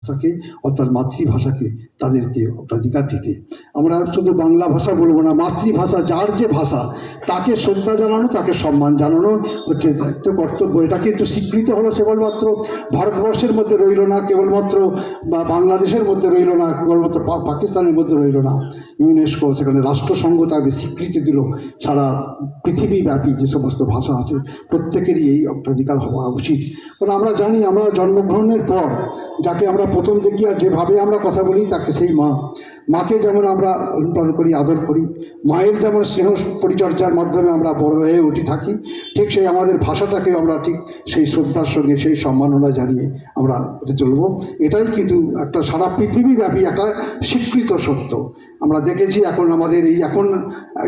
ভাষাকে অর্থাৎ মাতৃভাষাকে তাদেরকে অগ্রাধিকার দিতে। আমরা শুধু বাংলা ভাষা বলবো না, মাতৃভাষা যার যে ভাষা তাকে শ্রদ্ধা জানানো, তাকে সম্মান জানানো হচ্ছে দায়িত্ব, কর্তব্য। এটা কিন্তু স্বীকৃত হলো কেবলমাত্র ভারতবর্ষের মধ্যে রইল না, কেবলমাত্র বাংলাদেশের মধ্যে রইল না, কেবলমাত্র পাকিস্তানের মধ্যে রইল না, ইউনেস্কো সেখানে রাষ্ট্রসংঘ তাদের স্বীকৃতি দিল। সারা পৃথিবীব্যাপী যে সমস্ত ভাষা আছে প্রত্যেকেরই এই অগ্রাধিকার হওয়া উচিত। কারণ আমরা জানি, আমরা জন্মগ্রহণের পর যাকে আমরা প্রথম দেখি আর যেভাবে আমরা কথা বলি তাকে সেই মাকে যেমন আমরা অনুপ্রাণ করি, আদর করি, মায়ের যেমন স্নেহ পরিচর্যার মাধ্যমে আমরা বড় হয়ে উঠে থাকি, ঠিক সেই আমাদের ভাষাটাকে আমরা ঠিক সেই শ্রদ্ধার সঙ্গে সেই সম্মাননা জানিয়ে আমরা চলবো। এটাই কিন্তু একটা সারা পৃথিবীব্যাপী একটা স্বীকৃত সত্য। আমরা দেখেছি এখন আমাদের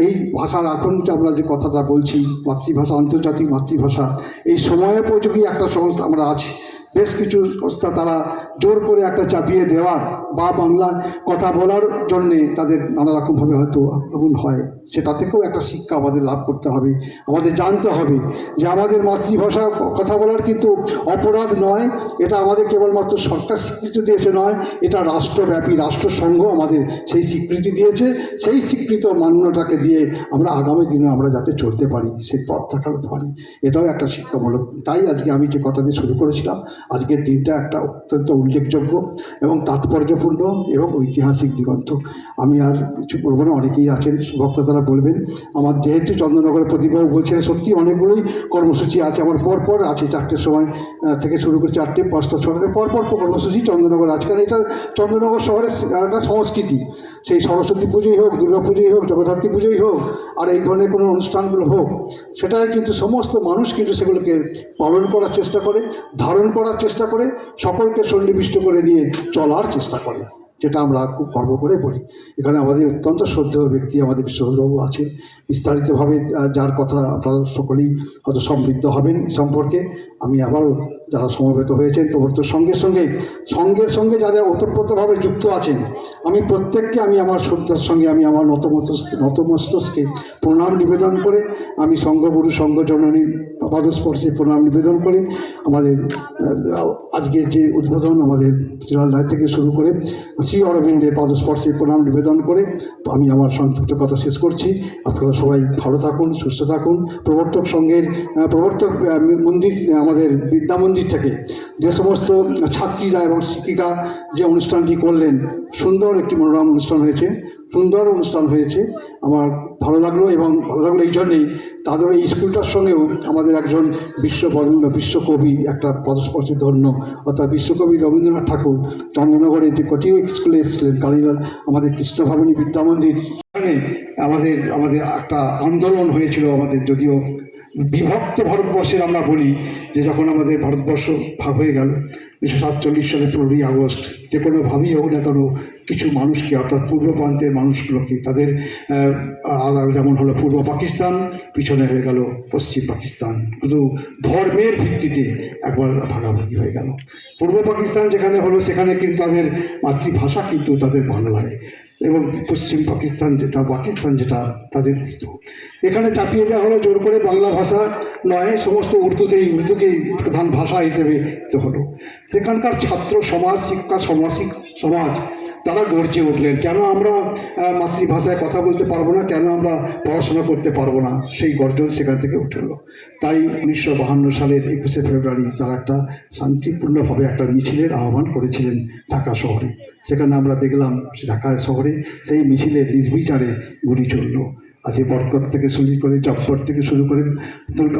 এই ভাষার এখন যে আমরা যে কথাটা বলছি, মাতৃভাষা, আন্তর্জাতিক মাতৃভাষা, এই সময়োপযোগী একটা সংস্থা আমরা আছি। বেশ কিছু সংস্থা তারা জোর করে একটা চাপিয়ে দেওয়ার বা বাংলা কথা বলার জন্যে তাদের নানা রকমভাবে হয়তো আক্রমণ হয়, সেটা থেকেও একটা শিক্ষা আমাদের লাভ করতে হবে। আমাদের জানতে হবে যে আমাদের মাতৃভাষা কথা বলার কিন্তু অপরাধ নয়, এটা আমাদের কেবলমাত্র সরকার স্বীকৃতি দিয়েছে নয়, এটা রাষ্ট্রব্যাপী রাষ্ট্রসংঘ আমাদের সেই স্বীকৃতি দিয়েছে। সেই স্বীকৃত মান্যতাকে দিয়ে আমরা আগামী দিনে আমরা যাতে চলতে পারি, সেই পথ দেখাতে পারি, এটাও একটা শিক্ষামূলক। তাই আজকে আমি যে কথা দিয়ে শুরু করেছিলাম, আজকের দিনটা একটা অত্যন্ত উল্লেখযোগ্য এবং তাৎপর্যপূর্ণ এবং ঐতিহাসিক দিগন্ত। আমি আর কিছু বলবো না, অনেকেই আছেন বক্তারা বলবেন। আমার যেহেতু চন্দ্রনগরের প্রতিভাও বলছেন, সত্যি অনেকগুলোই কর্মসূচি আছে আমার পরপর আছে, 4টের সময় থেকে শুরু করে 4টে 5টা 6টাতে পরপর কর্মসূচি চন্দ্রনগর আছে। কারণ এটা চন্দ্রনগর শহরের একটা সংস্কৃতি, সেই সরস্বতী পুজোই হোক, দুর্গা পুজোই হোক, জগদ্ধাত্রী পুজোই হোক, আর এই ধরনের কোনো অনুষ্ঠানগুলো হোক, সেটাই কিন্তু সমস্ত মানুষ কিন্তু সেগুলোকে পালন করার চেষ্টা করে, ধারণ করার চেষ্টা করে, সকলকে সন্নিবিষ্ট করে নিয়ে চলার চেষ্টা করে, যেটা আমরা খুব গর্ব করে বলি। এখানে আমাদের অত্যন্ত শ্রদ্ধেয় ব্যক্তি আমাদের বিশ্ববাবু আছেন, বিস্তারিতভাবে যার কথা আপনারা সকলেই হয়তো সমৃদ্ধ হবেন সম্পর্কে। আমি আবারও যারা সমবেত হয়েছেন প্রবর্তন সঙ্গের সঙ্গে যাদের ওতপ্রোতভাবে যুক্ত আছেন, আমি প্রত্যেককে আমি আমার শ্রদ্ধার সঙ্গে আমি আমার নতমস্তকে প্রণাম নিবেদন করে, আমি সংঘগুরু সংঘজননী পাদস্পর্শে প্রণাম নিবেদন করে আমাদের আজকে যে উদ্বোধন আমাদের শ্রীলাল রায় থেকে শুরু করে শ্রী অরবিন্দের পাদস্পর্শে প্রণাম নিবেদন করে আমি আমার সংক্ষিপ্ত কথা শেষ করছি। আপনারা সবাই ভালো থাকুন, সুস্থ থাকুন। প্রবর্তক মন্দির, আমাদের বিদ্যা মন্দির থেকে যে সমস্ত ছাত্রীরা এবং শিক্ষিকা যে অনুষ্ঠানটি করলেন, সুন্দর একটি মনোরম অনুষ্ঠান হয়েছে, সুন্দর অনুষ্ঠান হয়েছে। আমার ভালো লাগলো, এবং ভালো লাগলো এই জন্যেই তাদের এই স্কুলটার সঙ্গেও আমাদের একজন বিশ্বকবি একটা পদস্পর্শে ধন্য, অর্থাৎ বিশ্বকবি রবীন্দ্রনাথ ঠাকুর চন্দ্রনগরে যে কটিও স্কুলে এসেছিলেন, কালীলাল আমাদের কৃষ্ণভাবনী বিদ্যা মন্দির, সেখানে আমাদের একটা আন্দোলন হয়েছিল। আমাদের যদিও বিভক্ত ভারতবর্ষের আমরা বলি যে যখন আমাদের ভারতবর্ষ ভাগ হয়ে গেল 1947 সালে 15ই আগস্ট, যে কোনোভাবেই হোক না কেন কিছু মানুষকে, অর্থাৎ পূর্ব প্রান্তের মানুষগুলোকে তাদের যেমন হলো পূর্ব পাকিস্তান, পিছনে হয়ে গেল পশ্চিম পাকিস্তান, শুধু ধর্মের ভিত্তিতে একবার ভাগাভাগি হয়ে গেল। পূর্ব পাকিস্তান যেখানে হলো সেখানে কিন্তু তাদের মাতৃভাষা কিন্তু তাদের বাংলায়, এবং পশ্চিম পাকিস্তান যেটা তাদের উর্দু। এখানে চাপিয়ে দেওয়া হলো জোর করে বাংলা ভাষা নয়, সমস্ত উর্দুকেই প্রধান ভাষা হিসেবে হলো। সেখানকার ছাত্র সমাজ, শিক্ষা সমাজ তারা গর্জে উঠলেন, কেন আমরা মাতৃভাষায় কথা বলতে পারবো না, কেন আমরা পড়াশোনা করতে পারবো না, সেই গর্জন সেখান থেকে উঠে এলো। তাই 1952 সালের 21শে ফেব্রুয়ারি তারা একটা শান্তিপূর্ণভাবে একটা মিছিলের আহ্বান করেছিলেন ঢাকা শহরে। সেখানে আমরা দেখলাম ঢাকা শহরে সেই মিছিলের নির্বিচারে গুলি চলল। আজকে বরকত থেকে শুরু করে, জব্বর থেকে শুরু করে,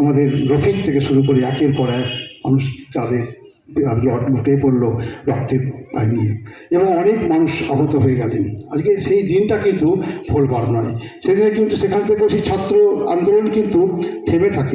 আমাদের রফিক থেকে শুরু করে একের পর এক মানুষ তাদের উঠে পড়লো রক্তের পায়ে নিয়ে, এবং অনেক মানুষ আহত হয়ে গেলেন। আজকে সেই দিনটা কিন্তু ভুলবার নয়, সেদিনে কিন্তু সেখান থেকেও সেই ছাত্র আন্দোলন কিন্তু থেমে থাকে।